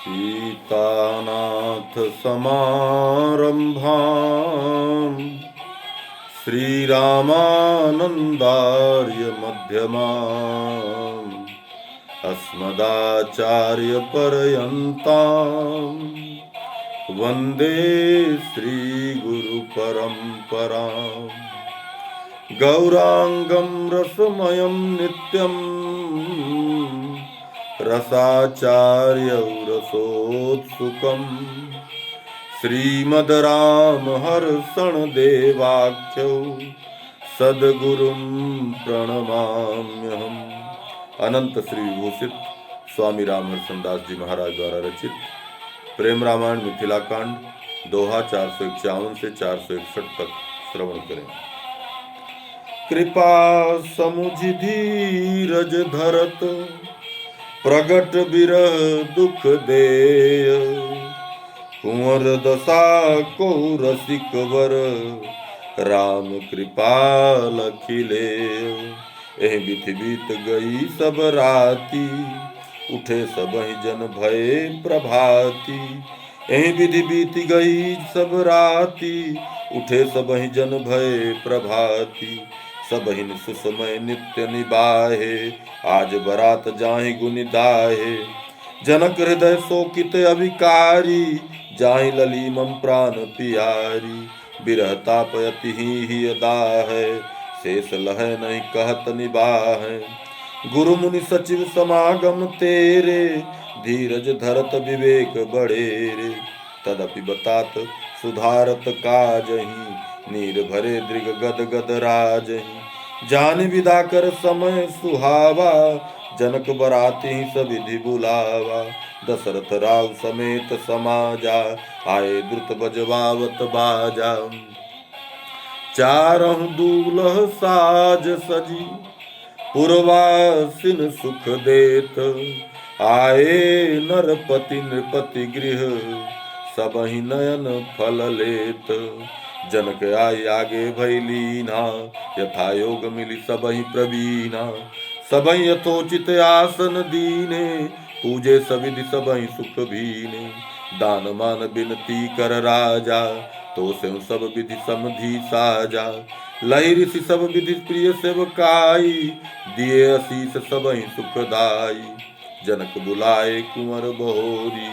सीतानाथ समारंभां श्रीरामानन्दार्य मध्यमाम् अस्मदाचार्यपर्यन्तां वन्दे श्रीगुरुपरम्पराम् गौरांगं रसमयं नित्यं रसाचार्यौ रसोत्सुकम् श्रीमद्रामहर्षणदेवाख्यौ सद्गुरुं प्रणमाम्यहम्। अनंत श्री विभूषित स्वामी रामहर्षणदास जी महाराज द्वारा रचित प्रेम रामायण मिथिला कांड दोहा 451 से 461 तक श्रवण करें। कृपा समुझि धीरज धरत प्रगट बिरह दुख देय कुंवर दशा को रसिक वर राम कृपाल खिले। एहि बिथि बीत गई सब राती उठे सबहि जन भय प्रभाती। एहि विधि बीत गई सब राती उठे सबहि जन भय प्रभाती। सबहिन सुसमय नित्य निबाहे आज बरात जाहि गुनि दाहे। जनक हृदय शोकित अभिकारी जाहि ललीमं प्राण पियारी। बिरह ताप अति ही दाह शेष लह नहीं कहत निबाह। गुरु मुनि सचिव समागम तेरे धीरज धरत विवेक बड़ेरे। तदपि बतात सुधारत काजहि नीर भरे दृग गद गद राजहि। जान विदा कर समय सुहावा जनक बराती सविधि बुलावा। दशरथ राव समेत समाजा आए द्रुत बजवावत बाजा। चारहु दूल्ह साज सजी पुरवासिन सुख देत आए नरपति नृपति गृह सबहि नयन फल लेत। जनक आई आगे भैलीना यथा योग मिली सबहि प्रवीणा। सबहि यथोचित आसन दीने पूजे सविधि सबहि सुख भीने। दान मान बिनती कर राजा तो से सब विधि समधि साजा। लहि ऋषि सब विधि प्रिय सेवकाई दिए असीस सबहि सुखदाई। जनक बुलाए कुंवर बहोरी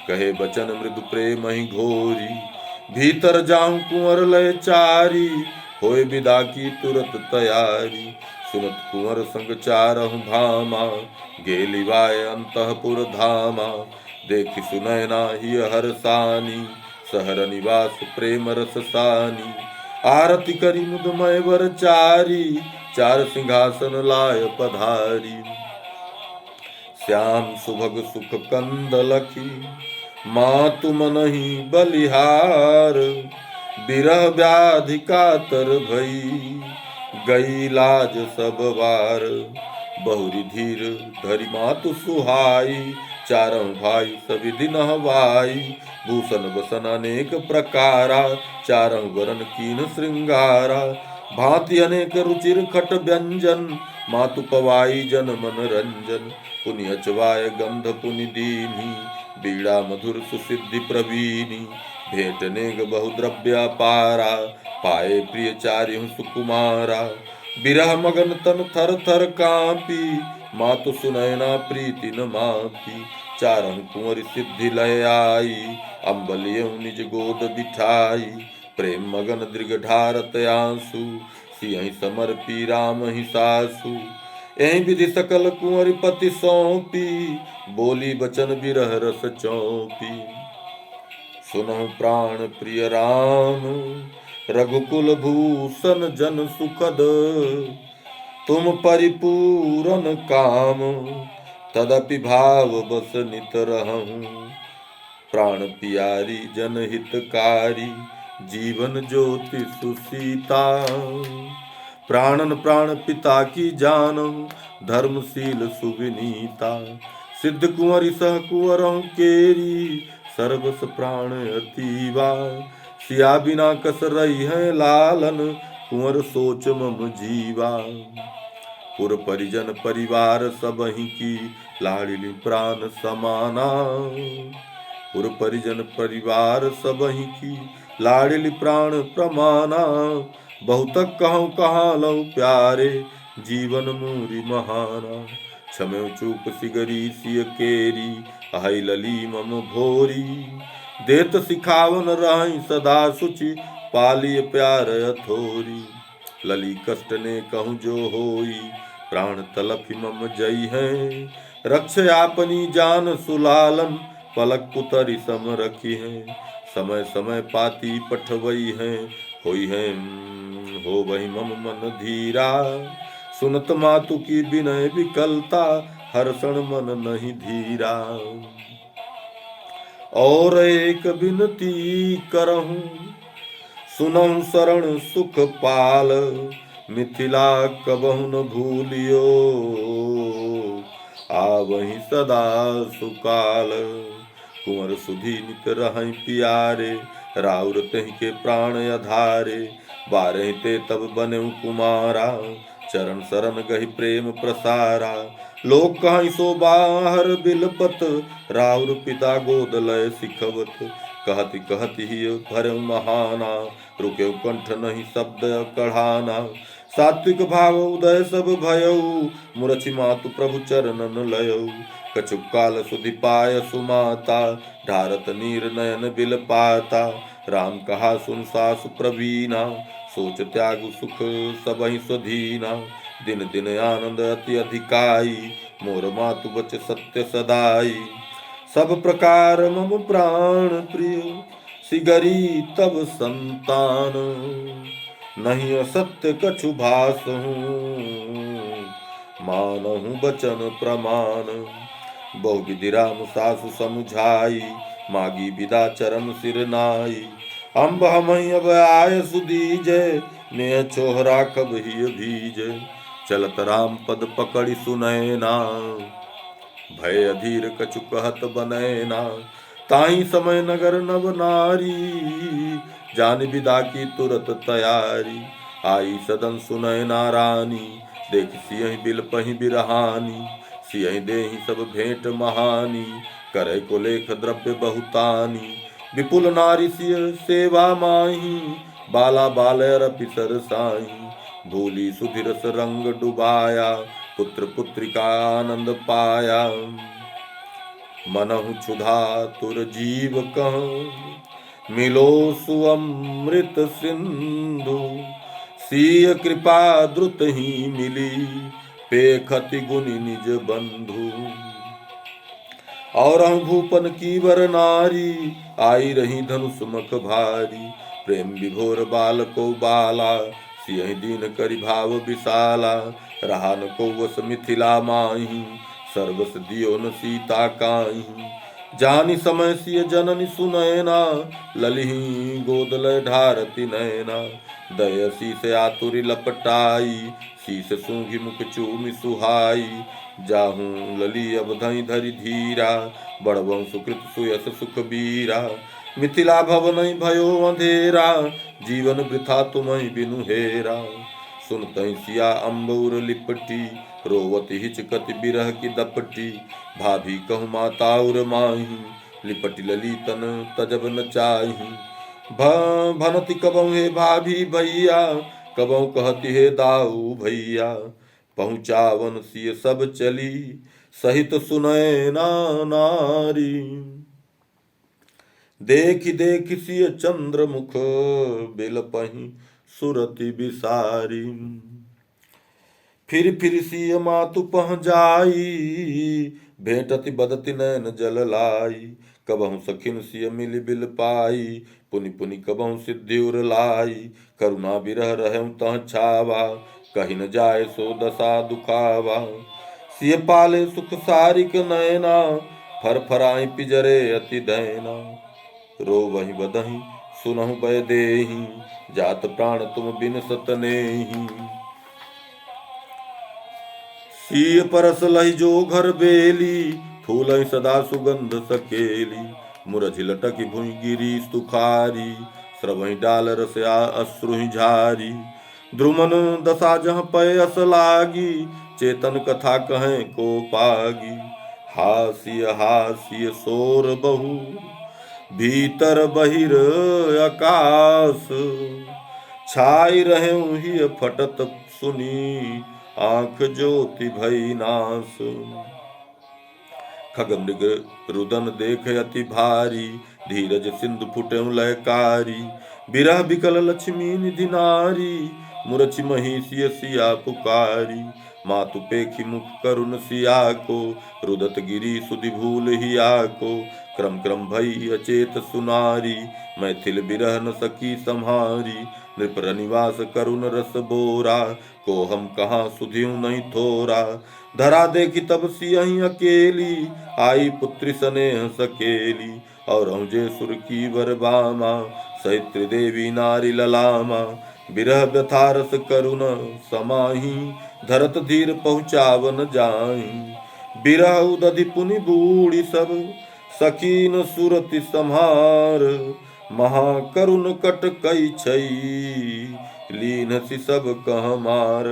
कहे बचन मृदु प्रेम ही घोरी। भीतर जाऊं कुंवर लय चारी होए विदा की तुरत तैयारी। सुनत कुंवर संग चारहु भामा गेलिवाए अंतःपुर धामा। देखि सुनैना ही हरसानी सहर निवास प्रेम रस सानी। आरती करी मुदमय वर चारी चार सिंहासन लाय पधारी। श्याम सुभग सुख कंद लखी मातु मनहि बलिहार। बिरह व्याधि कातर भई गई लाज सब वार। बहुरी धीर धरि मातु सुहाई चारों भाई सविधि नहवाई। भूषण बसन अनेक प्रकारा चारों वरन कीन श्रृंगारा। भांति अनेक रुचिर खट व्यंजन मातु पवाई जन मन रंजन। पुनि अचवाय गंध पुनि दीनी बीड़ा मधुर सुसिद्धि प्रवीणी। भेंट नेग बहुद्रव्य पारा पाए प्रिय चारिहु सुकुमारा। बिरह मगन तन थर थर कांपी मातु सुनैना प्रीति न मापी। चारहु कुंवर सिद्धि लय आई अम्बलियु निज गोद बिठाई। प्रेम मगन दृग ढारत आंसू सियहि समर्पी राम ही सासु। एहि विधि सकल कुंवर पति सौंपी बोली बचन बिरह रस चौपी। सुनहु प्राण प्रिय राम रघुकुल भूषण जन सुखद। तुम परिपूरन काम तदपि भाव बस नित रहूं। प्राण पियारी जन हितकारी जीवन ज्योति सुसीता। प्राणन प्राण पिता की जानू धर्मशील सुविनीता। सिद्ध कुंवरी सह कुंवरों केरी सर्वस प्राण अतीवा। सिया बिना कस रही है लालन कुंवर सोच मम जीवा। पुर परिजन परिवार सबहि की लाड़िली प्राण समाना। पुर परिजन परिवार सबहि की लाड़िली प्राण प्रमाना। बहुत कहूँ कहाँ लऊ प्यारे जीवन मूरी महाना। क्षम्यो चूक सिगरी सिय केरी आई लली मम भोरी। देत सिखावन रही सदा सुचि पालिय प्यार अथोरी। लली कष्ट ने कहूँ जो होई प्राण तलफि मम जई है। रक्ष आपनी जान सुलालन पलक उतरी सम रखी है। समय समय पाती पठवई है होई है हो वही मम मन धीरा। सुनत मातु की विनय विकलता हर्षण मन नहीं धीरा। और एक विनती करहूँ सुनहु शरण सुख पाल। मिथिला कबहु न भूलियो आवहि सदा सुकाल। कुंवर सुधी नित रहै प्यारे राउर तहि के प्राण आधारे। बारहि ते तब बनेउ कुमारा चरण शरण गहि प्रेम प्रसारा। लोक कहीं सो बाहर बिलपत राउर पिता गोद लय सिखवत। कहति कहति ही भरऊ महाना रुके कंठ नहीं शब्द कढ़ाना। सात्विक भाव उदय सब भयऊ मुरछि मातु प्रभु चरणन लयऊ। कछु काल सुधि पाय सुमाता ढारत नीर नयन बिल पाता। राम कहा सुन सासु प्रवीणा सोच त्याग सुख सबहि स्वधीना। दिन दिन आनंद अति अधिकाई मोर मातु बच सत्य सदाई। सब प्रकार मम प्राण प्रिय सिगरी तब संतान। नहीं असत्य कछु भासहूँ मानहूँ बचन प्रमाण। बहु विधि राम सासु समुझाई मागी विदा चरण सिर नाई। अम्ब हमहि अब आय सुदीजय नेह छोह राखब हिय भीजय। चलत राम पद पकड़ि सुनैना भय अधीर कछु कहत बनैना। ताही समय नगर नव नारी जान विदा की तुरत तैयारी। आई सदन सुनैना रानी देख सियहि बिलपहि बिरहानी। सियहि देहि सब भेंट महानी करे को लेख द्रव्य बहुतानी। विपुल नारी सिय सेवा माही बाला बालर पिसर साई। भूली सुधिरस रंग डुबाया पुत्र पुत्रिका आनंद पाया। मनहु क्षुधा तुर जीव कह मिलो सुअमृत सिंधु। सीय कृपा द्रुत ही मिली पेखति गुनि निज बंधु। और भूपन की वर नारी आई रही धनुष मख भारी। प्रेम विभोर बाल को बाला सियहि दीन करि भाव विशाला। रहा न को वस मिथिला माही सर्वस दियो न सीता काहि। जानि समय सिय जननि सुनैना ललिहि गोद लय ढारति नैना। दय शीस आतुरि लपटाई शीस सूंघि मुख चूमि सुहाई। जाहूँ लली अब धई धरि धीरा बड़बहु सुकृत सुयस सुख बीरा। मिथिला भवन भयो अंधेरा जीवन वृथा तुम्हि बिनु हेरा। सुनतहि सिया अम्बौर लिपटी रोवत हिचकति बिरह की दपटी। भाभी कहु माताउर माही लिपटि ललितन तजब न चाही। भनति कबहु हे भाभी भैया कबहु कहति हे दाऊ भैया। पहुँचावन सिय सब चली सहित सुनैना नारी। देखि देखि सिय चंद्रमुख बिलपहि सुरति बिसारी। फिर सिय मातु पह जाई भेंटति बदति नैन जल लाई। कबहु सखिन सिय मिलि बिल पाई पुनि पुनि कबहु सिद्धिउर लाई। करुणा बिरह रहउ तह छावा कहि न जाय सो दशा दुखावा। सिय पाले सुख सारिक नैना फरफराई पिजरे अति दैना। रोवहि बदहि सुनहु बय देहि जात प्राण तुम बिन सतनेहि। सिय परस लहि जो घर बेली फूलहि सदा सुगंध सकेली। मुरझि लटकी भुइ गिरी सुखारी स्रवहि डाल रस अश्रुहि झारी। द्रुमन दशा जहाँ पयस लागी, चेतन कथा कहें को पागी। हास्य हास्य शोर बहु, भीतर बहिर आकाश, छाई रहे ही फटत सुनी, आंख ज्योति भई नाश। खग मृग रुदन देख अति भारी, धीरज सिंधु फुटे लयकारी। बिरह बिकल लक्ष्मी निधि नारी, मुरचि महिषी सिया पुकारी। मातु पेखी मुख करुण सिया को, रुदत गिरी सुधि भूल हिया को। क्रम क्रम भई अचेत सुनारी, मैथिल बिरह न सकी सम्हारी। नृप निवास करुण रस बोरा, को हम कहाँ सुधियु नहीं थोरा। धरा देखी तब सियहि अकेली, आई पुत्री स्नेह सकेली। और जे सुर की बरबामा, सहित त्रिदेवी नारी ललामा। बिरह व्यथारस करुण समाही, धरत धीर पहुँचावन जाई। बिरह उदधि पुनि बूढ़ी सब, सकीन सुरति सम्हार। महाकरुण कट कई छई, लीन सी सब कह मार।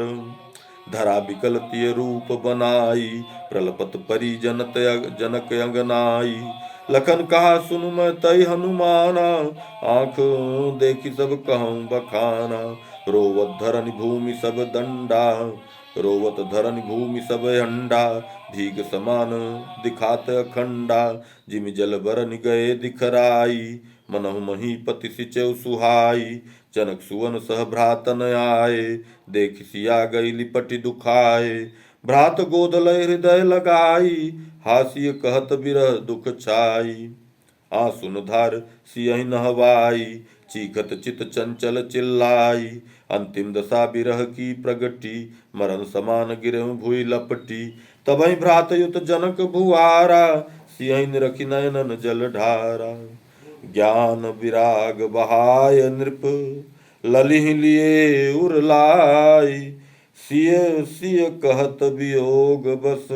धरा बिकल तिय रूप बनाई, प्रलपत परी जनक अंगनाई। लखन कहा सुनु मैं तई हनुमाना, आंख देखी सब कहूँ बखाना। रोवत धरन भूमि सब दंडा, रोवत धरन भूमि सब अंडा। भीग समान दिखात अखंडा, जिमि जल बरन गए दिखराई। मनहु महीपति सिचौ सुहाई, जनक सुवन सह भ्रातन आए। देख सिया गई लिपटि दुखाए, भ्रात गोद लय हृदय लगाई। हासिय कहत बिरह दुख छाई, आंसुन धार सियहि नहवाई। चीखत चित चंचल चिल्लाई, अंतिम दशा बिरह की प्रगति। मरण समान गिरहु भुइ लपटी, तबहि भ्रातयुत जनक भुआरा। सियहि निरखि नयनन जल ढारा, ज्ञान विराग बहाय नृप। ललिह लिए उरलाई, सिय सिय कहत वियोग बस।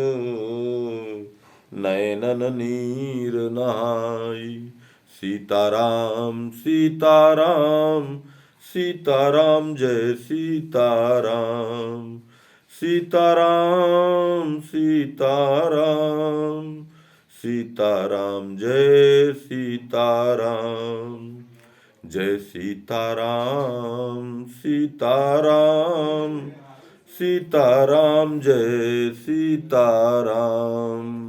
नयनन नीर नहाई। सीताराम सीताराम सीताराम जय सीताराम। सीताराम सीताराम सीताराम जय सीताराम। जय सीताराम सीताराम सीताराम जय सीताराम।